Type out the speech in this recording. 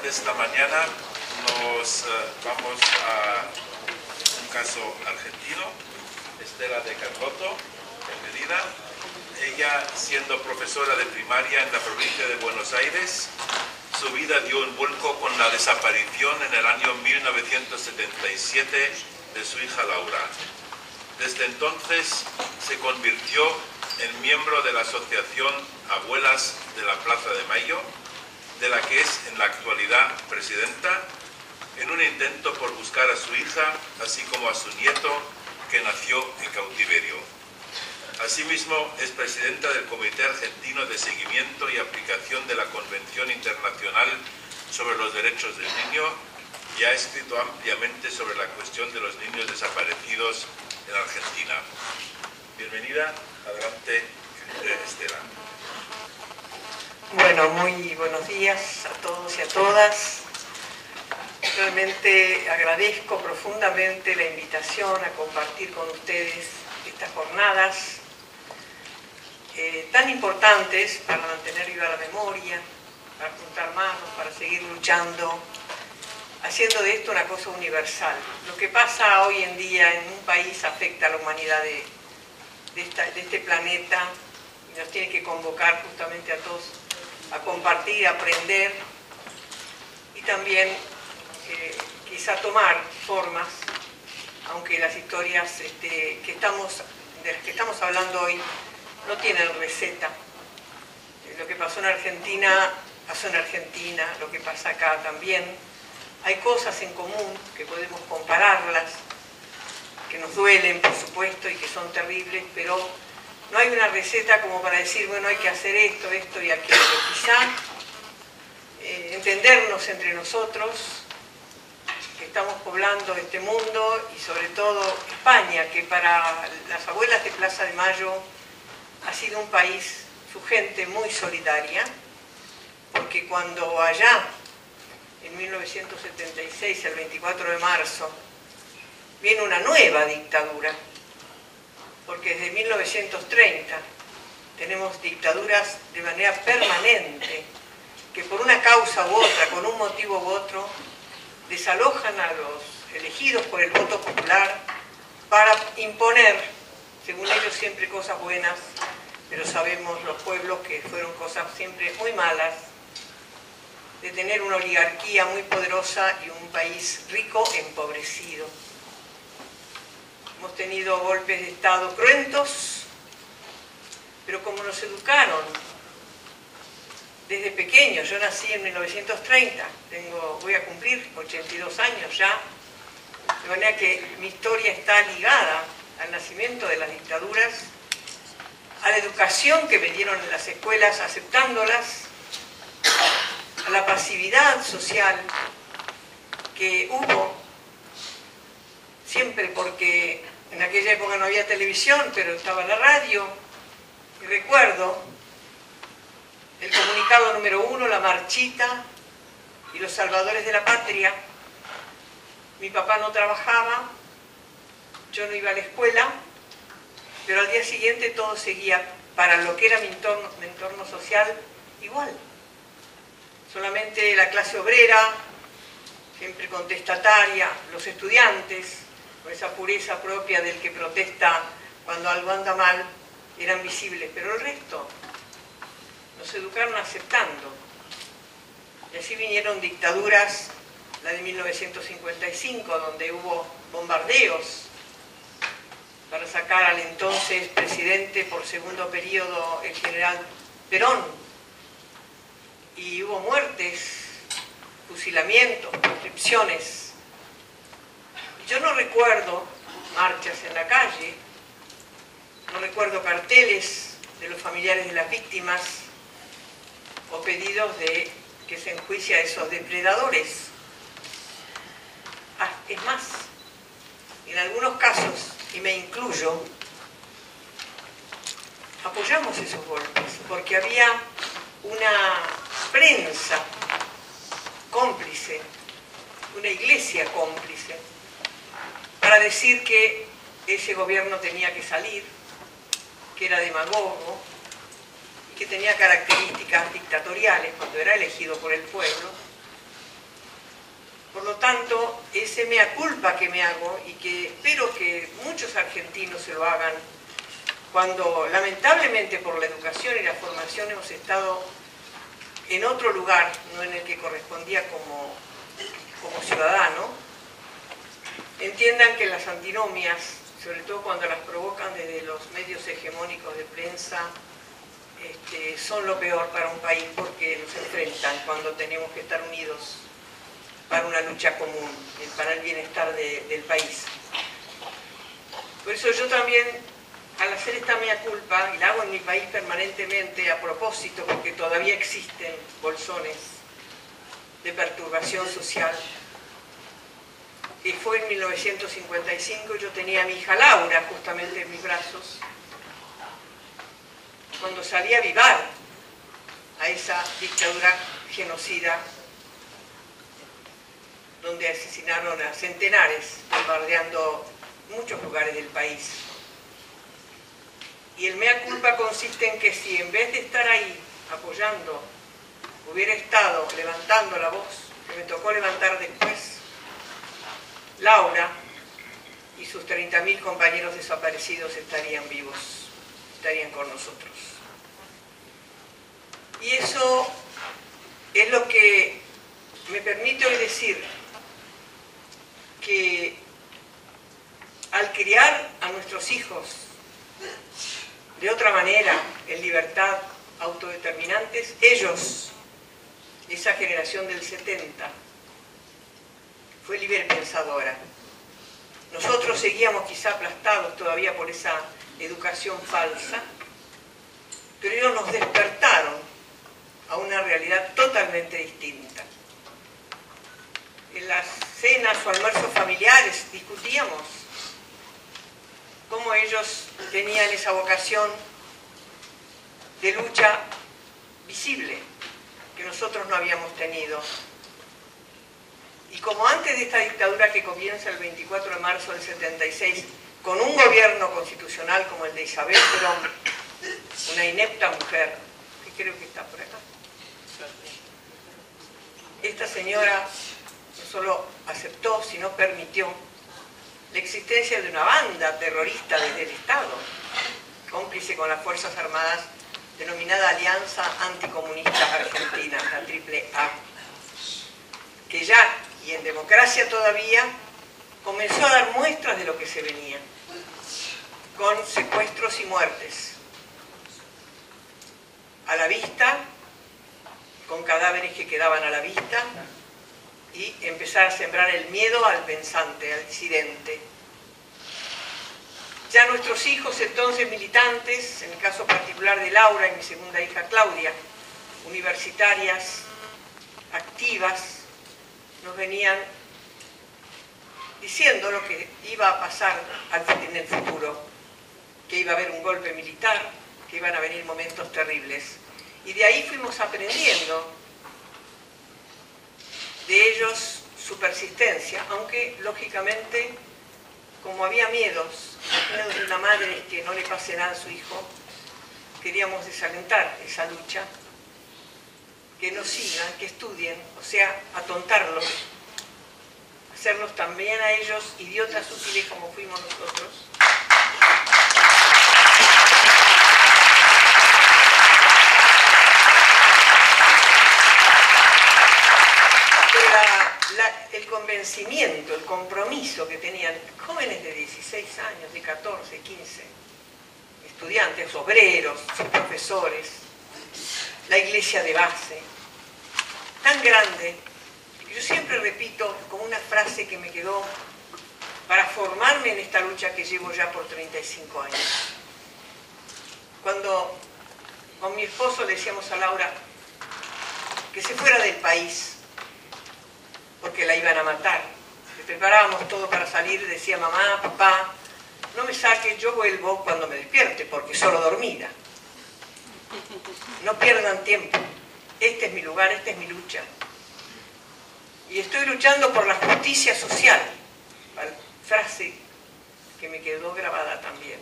esta mañana nos vamos a un caso argentino, Estela de Carlotto, bienvenida. Ella, siendo profesora de primaria en la provincia de Buenos Aires, su vida dio un vuelco con la desaparición en el año 1977 de su hija Laura. Desde entonces se convirtió en miembro de la asociación Abuelas de la Plaza de Mayo, de la que es en la actualidad presidenta, en un intento por buscar a su hija, así como a su nieto, que nació en cautiverio. Asimismo, es presidenta del Comité Argentino de Seguimiento y Aplicación de la Convención Internacional sobre los Derechos del Niño y ha escrito ampliamente sobre la cuestión de los niños desaparecidos en Argentina. Bienvenida, adelante, Estela. Bueno, muy buenos días a todos y a todas. Realmente agradezco profundamente la invitación a compartir con ustedes estas jornadas tan importantes para mantener viva la memoria, para juntar manos, para seguir luchando, haciendo de esto una cosa universal. Lo que pasa hoy en día en un país afecta a la humanidad de este planeta y nos tiene que convocar justamente a todos a compartir, a aprender y también quizá tomar formas, aunque las historias de las que estamos hablando hoy no tienen receta. Lo que pasó en Argentina, lo que pasa acá también. Hay cosas en común que podemos compararlas, que nos duelen, por supuesto, y que son terribles, pero no hay una receta como para decir, bueno, hay que hacer esto, esto y aquello. Quizá entendernos entre nosotros, que estamos poblando este mundo, y sobre todo España, que para las abuelas de Plaza de Mayo ha sido un país, su gente muy solidaria, porque cuando allá, en 1976, el 24 de marzo, viene una nueva dictadura, porque desde 1930 tenemos dictaduras de manera permanente, que por una causa u otra, con un motivo u otro, desalojan a los elegidos por el voto popular para imponer, según ellos, siempre cosas buenas, pero sabemos los pueblos que fueron cosas siempre muy malas, de tener una oligarquía muy poderosa y un país rico empobrecido. Hemos tenido golpes de Estado cruentos, pero como nos educaron desde pequeños, yo nací en 1930, voy a cumplir 82 años ya, de manera que mi historia está ligada al nacimiento de las dictaduras, a la educación que me dieron en las escuelas aceptándolas, a la pasividad social que hubo siempre, porque en aquella época no había televisión, pero estaba la radio, y recuerdo el comunicado número 1, la marchita y los salvadores de la patria. Mi papá no trabajaba, yo no iba a la escuela, pero al día siguiente todo seguía para lo que era mi entorno social igual. Solamente la clase obrera, siempre contestataria, los estudiantes, con esa pureza propia del que protesta cuando algo anda mal, eran visibles, pero el resto nos educaron aceptando. Y así vinieron dictaduras, la de 1955, donde hubo bombardeos para sacar al entonces presidente por segundo periodo, el general Perón, y hubo muertes, fusilamientos, conscripciones. Yo no recuerdo marchas en la calle, no recuerdo carteles de los familiares de las víctimas o pedidos de que se enjuicie a esos depredadores. Es más, en algunos casos, y me incluyo, apoyamos esos golpes, porque había una prensa cómplice, una iglesia cómplice, para decir que ese gobierno tenía que salir, que era demagogo y que tenía características dictatoriales cuando era elegido por el pueblo, Por lo tanto, ese mea culpa que me hago y que espero que muchos argentinos se lo hagan, cuando lamentablemente por la educación y la formación hemos estado en otro lugar, no en el que correspondía como ciudadano, entiendan que las antinomias, sobre todo cuando las provocan desde los medios hegemónicos de prensa, son lo peor para un país, porque nos enfrentan cuando tenemos que estar unidos para una lucha común, para el bienestar del país. Por eso yo también, al hacer esta mea culpa, y la hago en mi país permanentemente a propósito, porque todavía existen bolsones de perturbación social, y fue en 1955, yo tenía a mi hija Laura justamente en mis brazos, cuando salí a avivar a esa dictadura genocida, donde asesinaron a centenares, bombardeando muchos lugares del país. Y el mea culpa consiste en que si en vez de estar ahí apoyando, hubiera estado levantando la voz, que me tocó levantar después, Laura y sus 30.000 compañeros desaparecidos estarían vivos, estarían con nosotros. Y eso es lo que me permite hoy decir que al criar a nuestros hijos de otra manera, en libertad, autodeterminantes, ellos, esa generación del 70, fue libre pensadora. Nosotros seguíamos quizá aplastados todavía por esa educación falsa, pero ellos nos despertaron a una realidad totalmente distinta. En las cenas o almuerzos familiares discutíamos cómo ellos tenían esa vocación de lucha visible que nosotros no habíamos tenido. Y como antes de esta dictadura que comienza el 24 de marzo del 76, con un gobierno constitucional como el de Isabel Perón, una inepta mujer, que creo que está por acá, esta señora no solo aceptó, sino permitió la existencia de una banda terrorista desde el Estado, cómplice con las Fuerzas Armadas, denominada Alianza Anticomunista Argentina, la AAA, que ya, y en democracia todavía, comenzó a dar muestras de lo que se venía, con secuestros y muertes a la vista, con cadáveres que quedaban a la vista, y empezar a sembrar el miedo al pensante, al disidente. Ya nuestros hijos, entonces militantes, en el caso particular de Laura y mi segunda hija Claudia, universitarias, activas, nos venían diciendo lo que iba a pasar en el futuro, que iba a haber un golpe militar, que iban a venir momentos terribles. Y de ahí fuimos aprendiendo de ellos su persistencia, aunque lógicamente, como había miedos de una madre que no le pase nada a su hijo, queríamos desalentar esa lucha, que no sigan, que estudien, o sea, atontarlos, hacerlos también a ellos idiotas útiles como fuimos nosotros. El convencimiento, el compromiso que tenían jóvenes de 16 años, de 14, 15, estudiantes, obreros, profesores, la iglesia de base, tan grande, que yo siempre repito como una frase que me quedó para formarme en esta lucha que llevo ya por 35 años. Cuando con mi esposo le decíamos a Laura que se fuera del país, porque la iban a matar. Le preparábamos todo para salir, decía mamá, papá, no me saques, yo vuelvo cuando me despierte, porque solo dormida. No pierdan tiempo, este es mi lugar, esta es mi lucha. Y estoy luchando por la justicia social, frase que me quedó grabada también.